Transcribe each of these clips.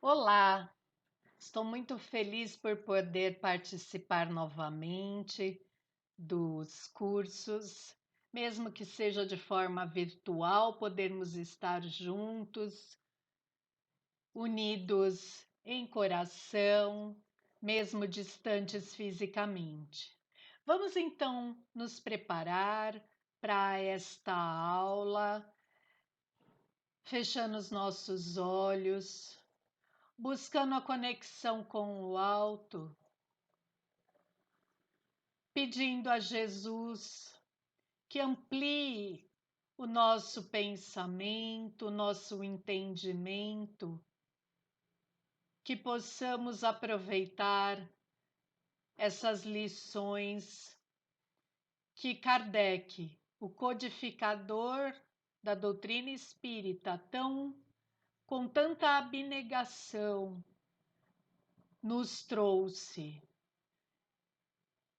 Olá, estou muito feliz por poder participar novamente dos cursos, mesmo que seja de forma virtual, podermos estar juntos, unidos em coração, mesmo distantes fisicamente. Vamos então nos preparar para esta aula, fechando os nossos olhos, buscando a conexão com o alto, pedindo a Jesus que amplie o nosso pensamento, o nosso entendimento, que possamos aproveitar essas lições que Kardec, o codificador da doutrina espírita, com tanta abnegação, nos trouxe.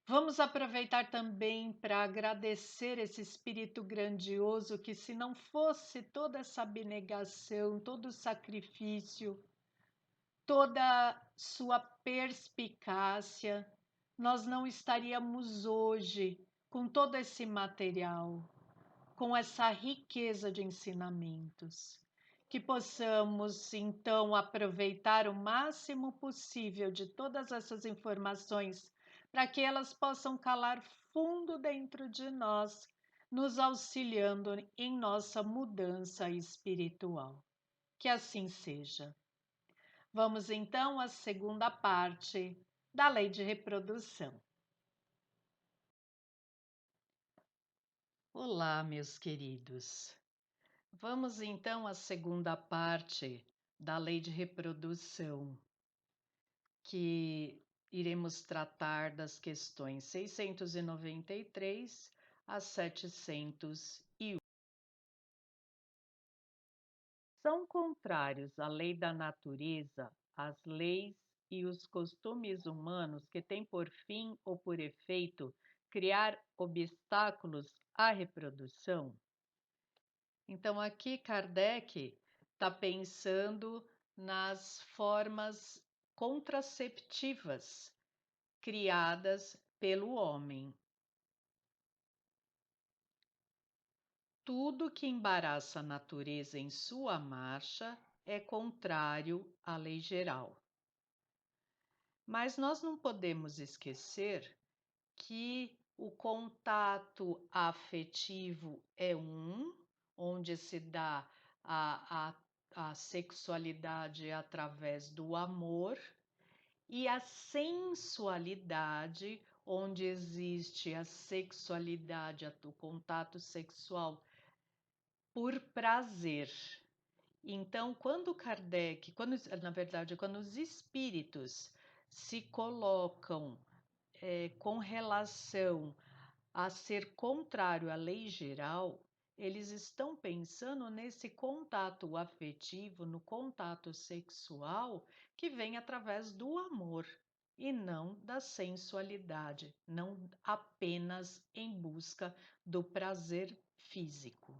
Vamos aproveitar também para agradecer esse espírito grandioso que, se não fosse toda essa abnegação, todo o sacrifício, toda sua perspicácia, nós não estaríamos hoje com todo esse material, com essa riqueza de ensinamentos. Que possamos, então, aproveitar o máximo possível de todas essas informações para que elas possam calar fundo dentro de nós, nos auxiliando em nossa mudança espiritual. Que assim seja. Vamos então à segunda parte da lei de reprodução. Olá, meus queridos. Vamos então à segunda parte da lei de reprodução, que iremos tratar das questões 693 a 701. São contrários à lei da natureza as leis e os costumes humanos que têm por fim ou por efeito criar obstáculos à reprodução? Então, aqui Kardec está pensando nas formas contraceptivas criadas pelo homem. Tudo que embaraça a natureza em sua marcha é contrário à lei geral. Mas nós não podemos esquecer que o contato afetivo é onde se dá a sexualidade através do amor, e a sensualidade, onde existe a sexualidade, o contato sexual por prazer. Então, quando os espíritos se colocam com relação a ser contrário à lei geral, eles estão pensando nesse contato afetivo, no contato sexual que vem através do amor e não da sensualidade, não apenas em busca do prazer físico.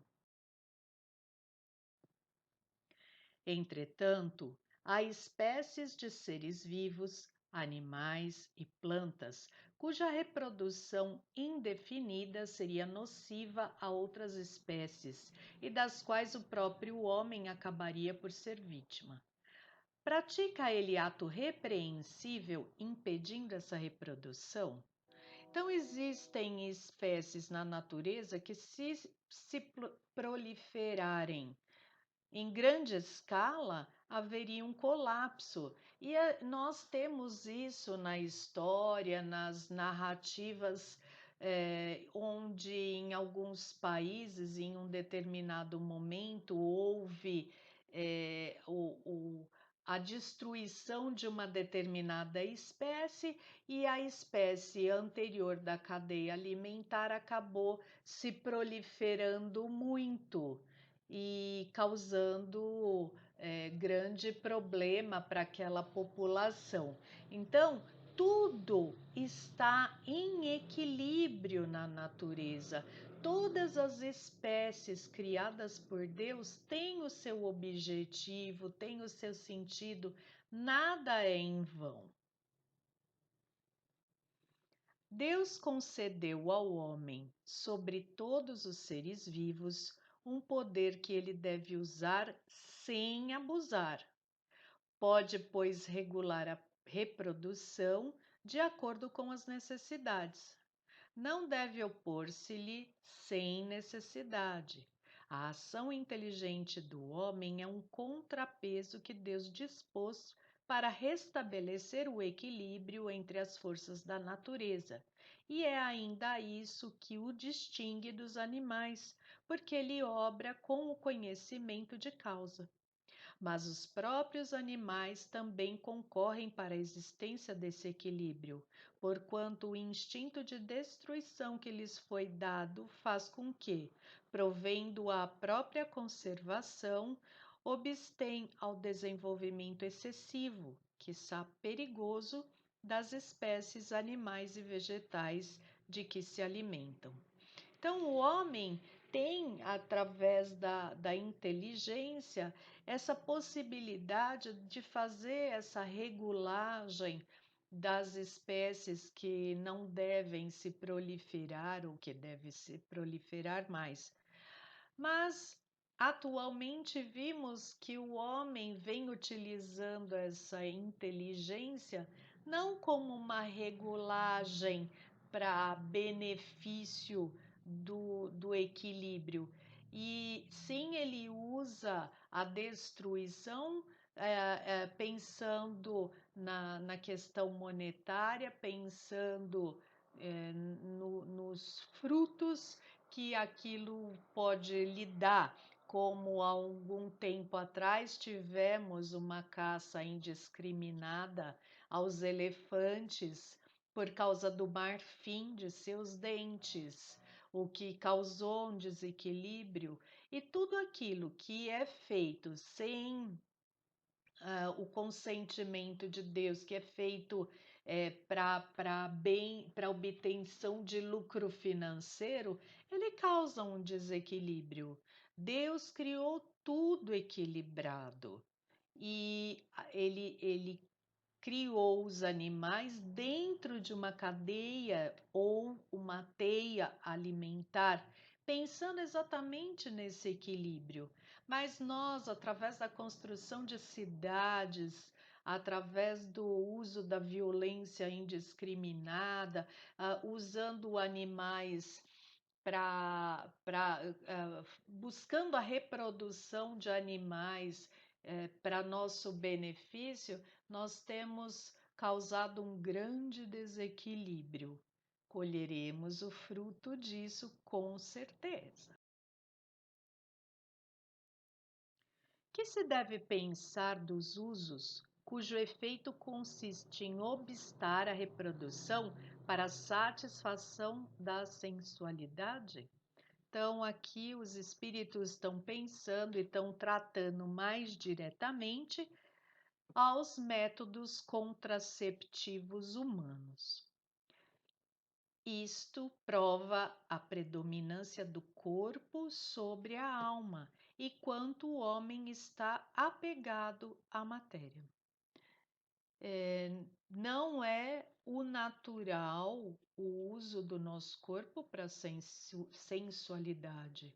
Entretanto, há espécies de seres vivos, animais e plantas, cuja reprodução indefinida seria nociva a outras espécies e das quais o próprio homem acabaria por ser vítima. Pratica ele ato repreensível impedindo essa reprodução? Então, existem espécies na natureza que, se proliferarem em grande escala, haveria um colapso. E nós temos isso na história, nas narrativas, onde em alguns países, em um determinado momento, houve a destruição de uma determinada espécie e a espécie anterior da cadeia alimentar acabou se proliferando muito e causando grande problema para aquela população. Então, tudo está em equilíbrio na natureza, Todas as espécies criadas por Deus têm o seu objetivo, têm o seu sentido, nada é em vão. Deus concedeu ao homem, sobre todos os seres vivos, um poder que ele deve usar sem abusar. Pode, pois, regular a reprodução de acordo com as necessidades. Não deve opor-se-lhe sem necessidade. A ação inteligente do homem é um contrapeso que Deus dispôs para restabelecer o equilíbrio entre as forças da natureza. E é ainda isso que o distingue dos animais, porque ele obra com o conhecimento de causa. Mas os próprios animais também concorrem para a existência desse equilíbrio, porquanto o instinto de destruição que lhes foi dado faz com que, provendo à própria conservação, obstém ao desenvolvimento excessivo, quiçá perigoso, das espécies animais e vegetais de que se alimentam. Então, o homem tem, através da inteligência, essa possibilidade de fazer essa regulagem das espécies que não devem se proliferar ou que devem se proliferar mais. Mas atualmente vimos que o homem vem utilizando essa inteligência não como uma regulagem para benefício do equilíbrio, e sim ele usa a destruição pensando na questão monetária, pensando nos frutos que aquilo pode lhe dar, como há algum tempo atrás tivemos uma caça indiscriminada aos elefantes por causa do marfim de seus dentes, o que causou um desequilíbrio, e tudo aquilo que é feito sem o consentimento de Deus, que é feito para obtenção de lucro financeiro, ele causa um desequilíbrio. Deus criou tudo equilibrado e ele criou os animais dentro de uma cadeia ou uma teia alimentar, pensando exatamente nesse equilíbrio. Mas nós, através da construção de cidades, através do uso da violência indiscriminada, usando animais buscando a reprodução de animais para nosso benefício, nós temos causado um grande desequilíbrio. Colheremos o fruto disso com certeza. Que se deve pensar dos usos cujo efeito consiste em obstar a reprodução para a satisfação da sensualidade? Então, aqui os espíritos estão pensando e estão tratando mais diretamente aos métodos contraceptivos humanos. Isto prova a predominância do corpo sobre a alma e quanto o homem está apegado à matéria. Não é o natural o uso do nosso corpo para sensualidade.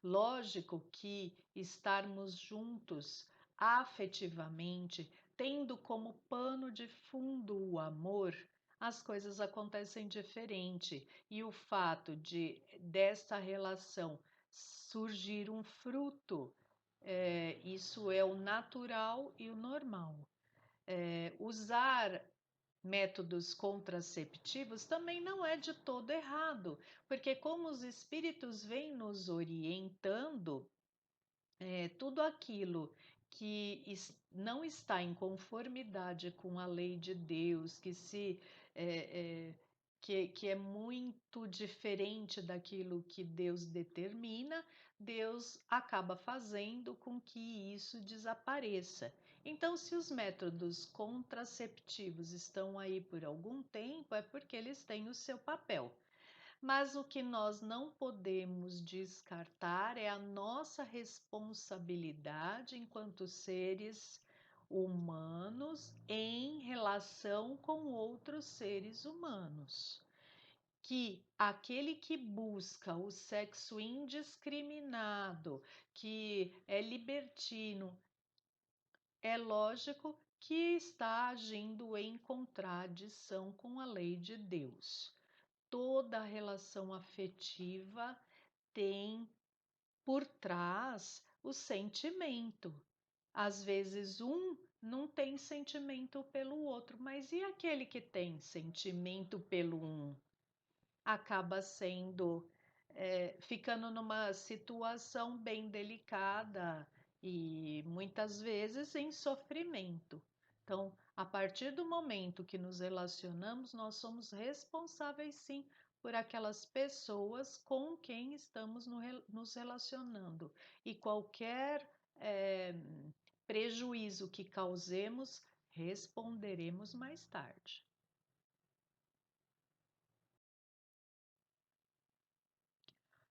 Lógico que estarmos juntos afetivamente, tendo como pano de fundo o amor, as coisas acontecem diferente, e o fato de desta relação surgir um fruto, isso é o natural e o normal. Usar métodos contraceptivos também não é de todo errado, porque como os espíritos vêm nos orientando, tudo aquilo que não está em conformidade com a lei de Deus, que é muito diferente daquilo que Deus determina, Deus acaba fazendo com que isso desapareça. Então, se os métodos contraceptivos estão aí por algum tempo, é porque eles têm o seu papel. Mas o que nós não podemos descartar é a nossa responsabilidade enquanto seres humanos em relação com outros seres humanos. Que aquele que busca o sexo indiscriminado, que é libertino, é lógico que está agindo em contradição com a lei de Deus. Toda relação afetiva tem por trás o sentimento. Às vezes um não tem sentimento pelo outro, mas e aquele que tem sentimento pelo um? Acaba sendo, ficando numa situação bem delicada e muitas vezes em sofrimento. Então, a partir do momento que nos relacionamos, nós somos responsáveis sim por aquelas pessoas com quem estamos nos relacionando. E qualquer prejuízo que causemos, responderemos mais tarde.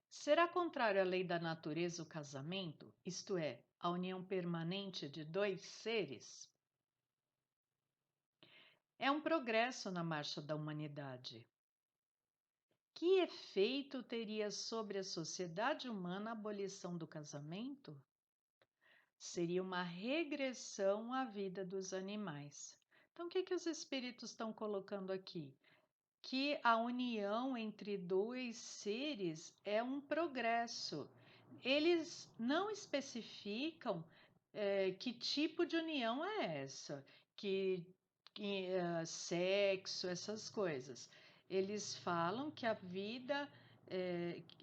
Será contrário à lei da natureza o casamento, isto é, a união permanente de dois seres? É um progresso na marcha da humanidade. Que efeito teria sobre a sociedade humana a abolição do casamento? Seria uma regressão à vida dos animais. Então, o que os espíritos estão colocando aqui? Que a união entre dois seres é um progresso. Eles não especificam que tipo de união é essa, sexo, essas coisas. Eles falam que a vida,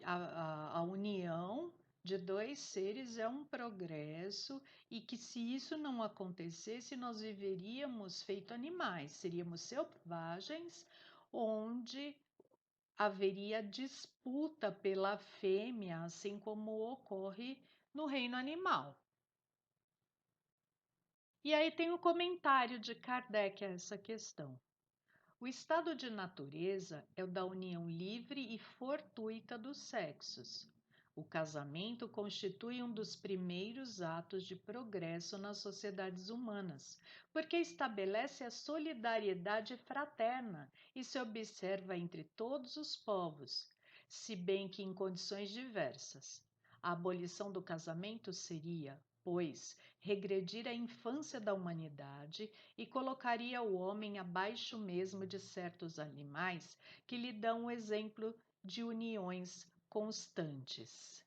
a união de dois seres é um progresso e que se isso não acontecesse, nós viveríamos feito animais, seríamos selvagens, onde haveria disputa pela fêmea, assim como ocorre no reino animal. E aí tem o comentário de Kardec a essa questão. O estado de natureza é o da união livre e fortuita dos sexos. O casamento constitui um dos primeiros atos de progresso nas sociedades humanas, porque estabelece a solidariedade fraterna e se observa entre todos os povos, se bem que em condições diversas. A abolição do casamento seria, pois, regredir à infância da humanidade e colocaria o homem abaixo mesmo de certos animais que lhe dão o exemplo de uniões constantes.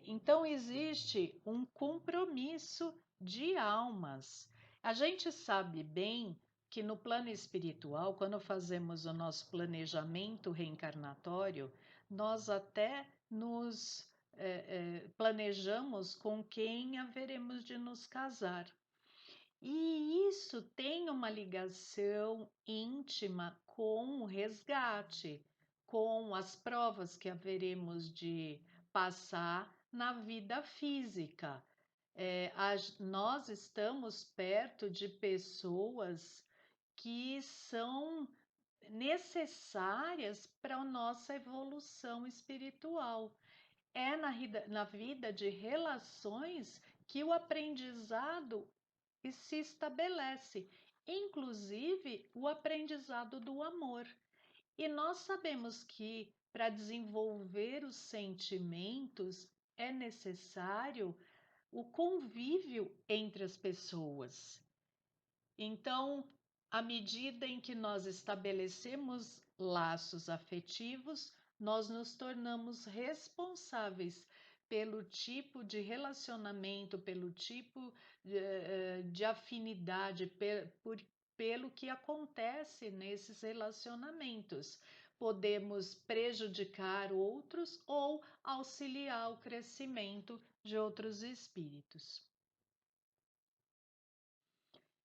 Então, existe um compromisso de almas. A gente sabe bem que no plano espiritual, quando fazemos o nosso planejamento reencarnatório, nós até nos planejamos com quem haveremos de nos casar. E isso tem uma ligação íntima com o resgate, com as provas que haveremos de passar na vida física. Nós estamos perto de pessoas que são necessárias para a nossa evolução espiritual. É na vida de relações que o aprendizado e se estabelece, inclusive o aprendizado do amor. E nós sabemos que para desenvolver os sentimentos é necessário o convívio entre as pessoas. Então, à medida em que nós estabelecemos laços afetivos, nós nos tornamos responsáveis pelo tipo de relacionamento, pelo tipo de afinidade, pelo que acontece nesses relacionamentos. Podemos prejudicar outros ou auxiliar o crescimento de outros espíritos.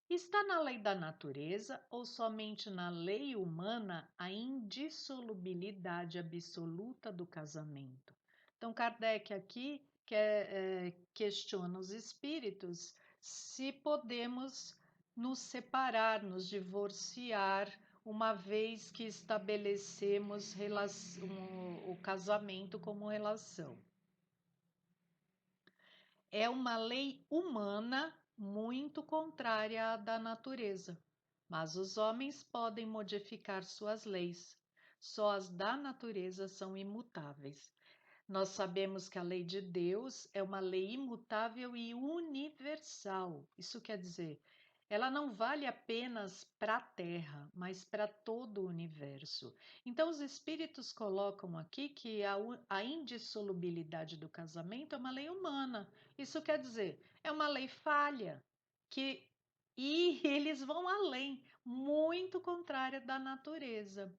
Está na lei da natureza ou somente na lei humana a indissolubilidade absoluta do casamento? Então, Kardec aqui questiona os espíritos se podemos nos separar, nos divorciar uma vez que estabelecemos o casamento como relação. É uma lei humana muito contrária à da natureza, mas os homens podem modificar suas leis. Só as da natureza são imutáveis. Nós sabemos que a lei de Deus é uma lei imutável e universal. Isso quer dizer, ela não vale apenas para a Terra, mas para todo o universo. Então, os espíritos colocam aqui que a indissolubilidade do casamento é uma lei humana. Isso quer dizer, é uma lei falha, que e eles vão além, muito contrária da natureza.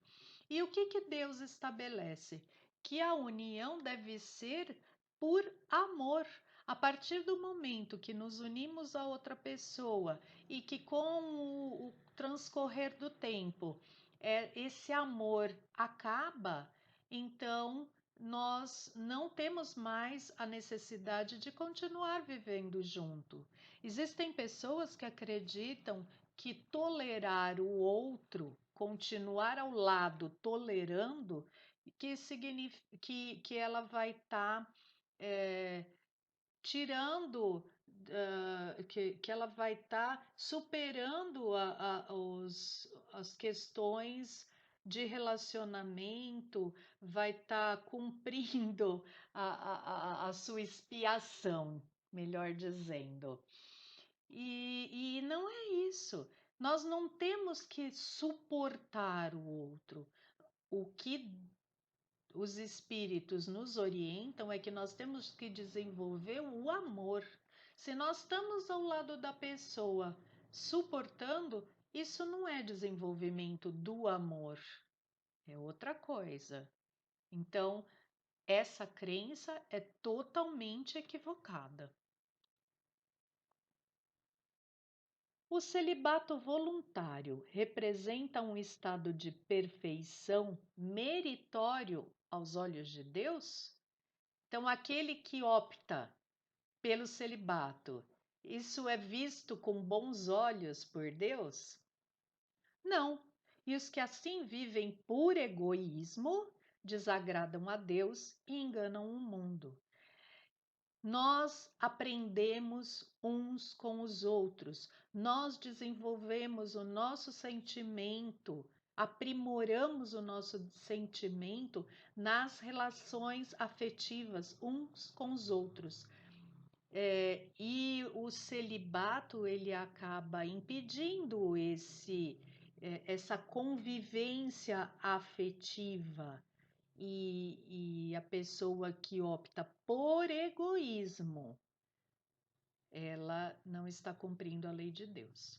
E o que Deus estabelece? Que a união deve ser por amor. A partir do momento que nos unimos a outra pessoa e que com o transcorrer do tempo esse amor acaba, então nós não temos mais a necessidade de continuar vivendo junto. Existem pessoas que acreditam que tolerar o outro, continuar ao lado tolerando, que significa que ela vai estar tirando, que ela vai estar superando as questões de relacionamento, vai estar cumprindo a sua expiação, melhor dizendo. E não é isso. Nós não temos que suportar o outro. O que os espíritos nos orientam é que nós temos que desenvolver o amor. Se nós estamos ao lado da pessoa suportando, isso não é desenvolvimento do amor, é outra coisa. Então, essa crença é totalmente equivocada. O celibato voluntário representa um estado de perfeição meritório aos olhos de Deus? Então, aquele que opta pelo celibato, isso é visto com bons olhos por Deus? Não. E os que assim vivem por egoísmo desagradam a Deus e enganam o mundo. Nós aprendemos uns com os outros, nós desenvolvemos o nosso sentimento, aprimoramos o nosso sentimento nas relações afetivas uns com os outros. E o celibato ele acaba impedindo essa convivência afetiva e a pessoa que opta por egoísmo, ela não está cumprindo a lei de Deus.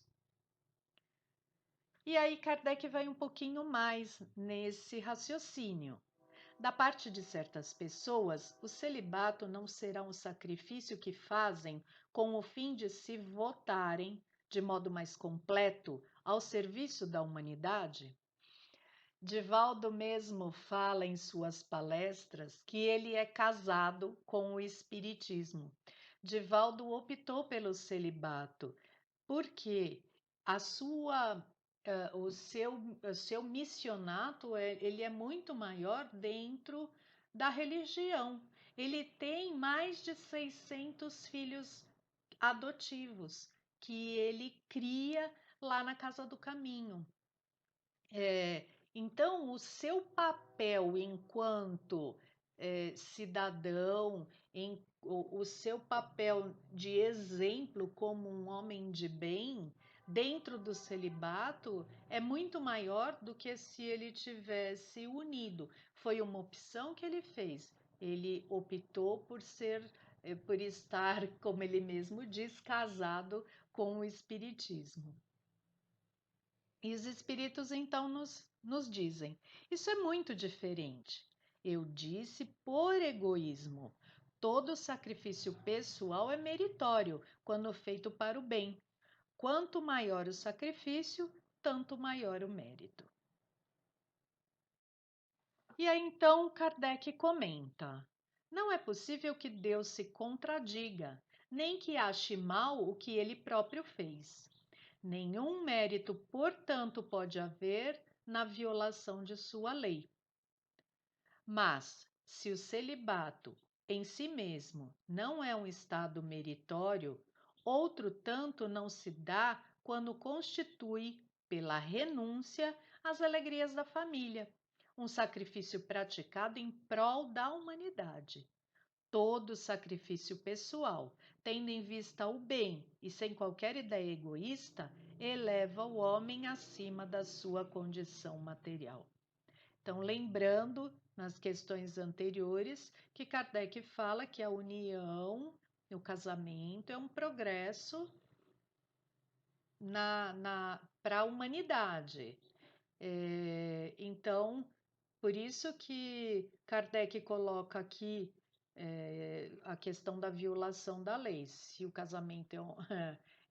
E aí Kardec vai um pouquinho mais nesse raciocínio. Da parte de certas pessoas, o celibato não será um sacrifício que fazem com o fim de se votarem de modo mais completo ao serviço da humanidade? Divaldo mesmo fala em suas palestras que ele é casado com o espiritismo. Divaldo optou pelo celibato porque a sua o seu missionato ele é muito maior dentro da religião. Ele tem mais de 600 filhos adotivos que ele cria lá na Casa do Caminho. Então, o seu papel enquanto cidadão, o seu papel de exemplo como um homem de bem dentro do celibato é muito maior do que se ele tivesse unido. Foi uma opção que ele fez. Ele optou por estar, como ele mesmo diz, casado com o espiritismo. E os espíritos então nos dizem: isso é muito diferente. Eu disse por egoísmo. Todo sacrifício pessoal é meritório quando feito para o bem. Quanto maior o sacrifício, tanto maior o mérito. E aí então Kardec comenta: não é possível que Deus se contradiga, nem que ache mal o que ele próprio fez. Nenhum mérito, portanto, pode haver na violação de sua lei. Mas, se o celibato em si mesmo não é um estado meritório, outro tanto não se dá quando constitui, pela renúncia, as alegrias da família, um sacrifício praticado em prol da humanidade. Todo sacrifício pessoal, tendo em vista o bem e sem qualquer ideia egoísta, eleva o homem acima da sua condição material. Então, lembrando nas questões anteriores que Kardec fala que a união, o casamento, é um progresso para a humanidade. Então, por isso que Kardec coloca aqui a questão da violação da lei. Se o casamento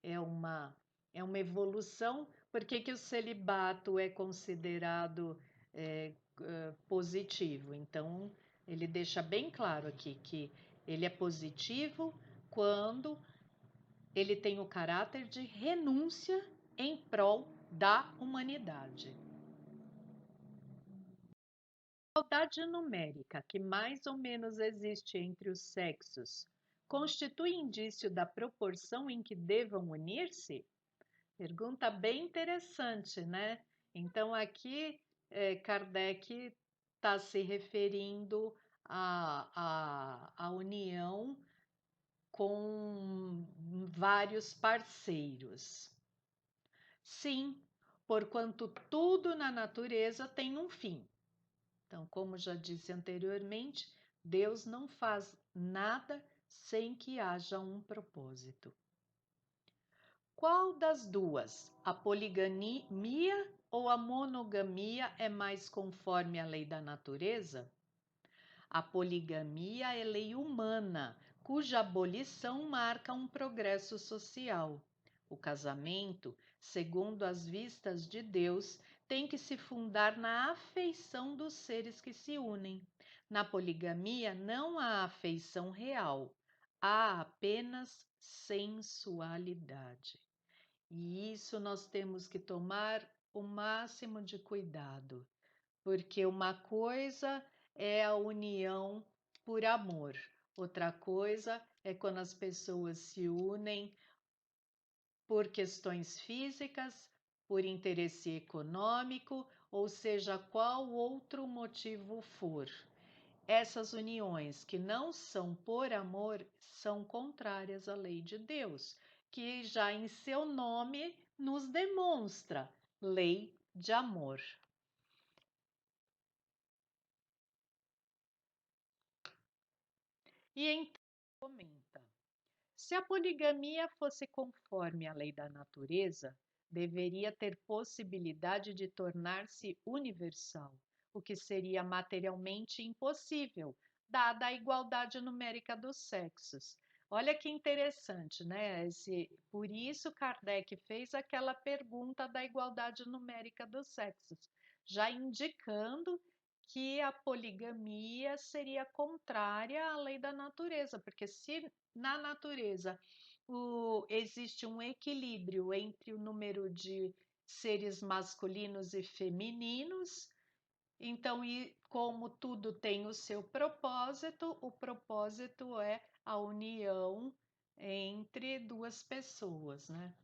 é uma, é uma evolução, por que que o celibato é considerado positivo? Então, ele deixa bem claro aqui que ele é positivo quando ele tem o caráter de renúncia em prol da humanidade. A igualdade numérica que mais ou menos existe entre os sexos constitui indício da proporção em que devam unir-se? Pergunta bem interessante, né? Então, aqui Kardec está se referindo à união com vários parceiros. Sim, porquanto tudo na natureza tem um fim. Então, como já disse anteriormente, Deus não faz nada sem que haja um propósito. Qual das duas, a poligamia ou a monogamia, é mais conforme à lei da natureza? A poligamia é lei humana, cuja abolição marca um progresso social. O casamento, segundo as vistas de Deus, tem que se fundar na afeição dos seres que se unem. Na poligamia não há afeição real, há apenas sensualidade. E isso nós temos que tomar o máximo de cuidado, porque uma coisa é a união por amor, outra coisa é quando as pessoas se unem por questões físicas, por interesse econômico, ou seja, qual outro motivo for. Essas uniões que não são por amor são contrárias à lei de Deus, que já em seu nome nos demonstra lei de amor. E então comenta: se a poligamia fosse conforme à lei da natureza, deveria ter possibilidade de tornar-se universal, o que seria materialmente impossível, dada a igualdade numérica dos sexos. Olha que interessante, né? Por isso Kardec fez aquela pergunta da igualdade numérica dos sexos, já indicando que a poligamia seria contrária à lei da natureza, porque se na natureza existe um equilíbrio entre o número de seres masculinos e femininos, então, e como tudo tem o seu propósito, o propósito é a união entre duas pessoas, né?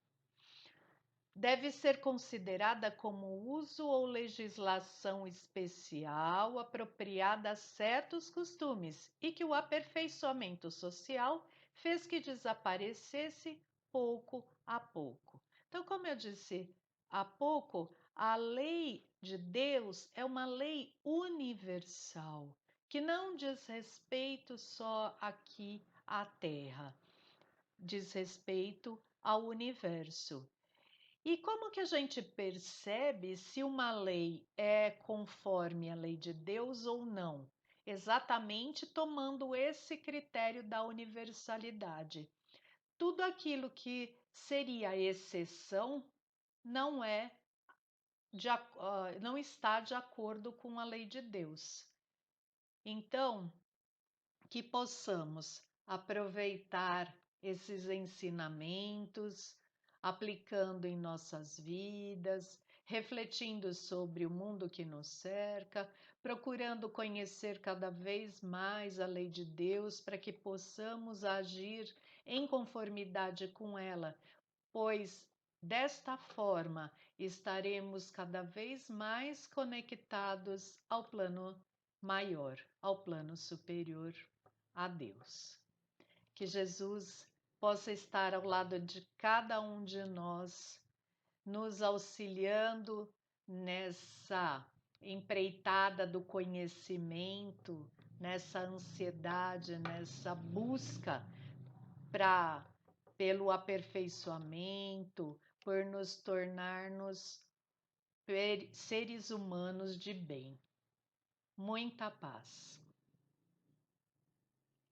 Deve ser considerada como uso ou legislação especial apropriada a certos costumes e que o aperfeiçoamento social fez que desaparecesse pouco a pouco. Então, como eu disse há pouco, a lei de Deus é uma lei universal, que não diz respeito só aqui à Terra, diz respeito ao universo. E como que a gente percebe se uma lei é conforme a lei de Deus ou não? Exatamente tomando esse critério da universalidade. Tudo aquilo que seria exceção não não está de acordo com a lei de Deus. Então, que possamos aproveitar esses ensinamentos, aplicando em nossas vidas, refletindo sobre o mundo que nos cerca, procurando conhecer cada vez mais a lei de Deus para que possamos agir em conformidade com ela, pois desta forma estaremos cada vez mais conectados ao plano maior, ao plano superior, a Deus. Que Jesus possa estar ao lado de cada um de nós, nos auxiliando nessa empreitada do conhecimento, nessa ansiedade, nessa busca pelo aperfeiçoamento, por nos tornarmos seres humanos de bem. Muita paz.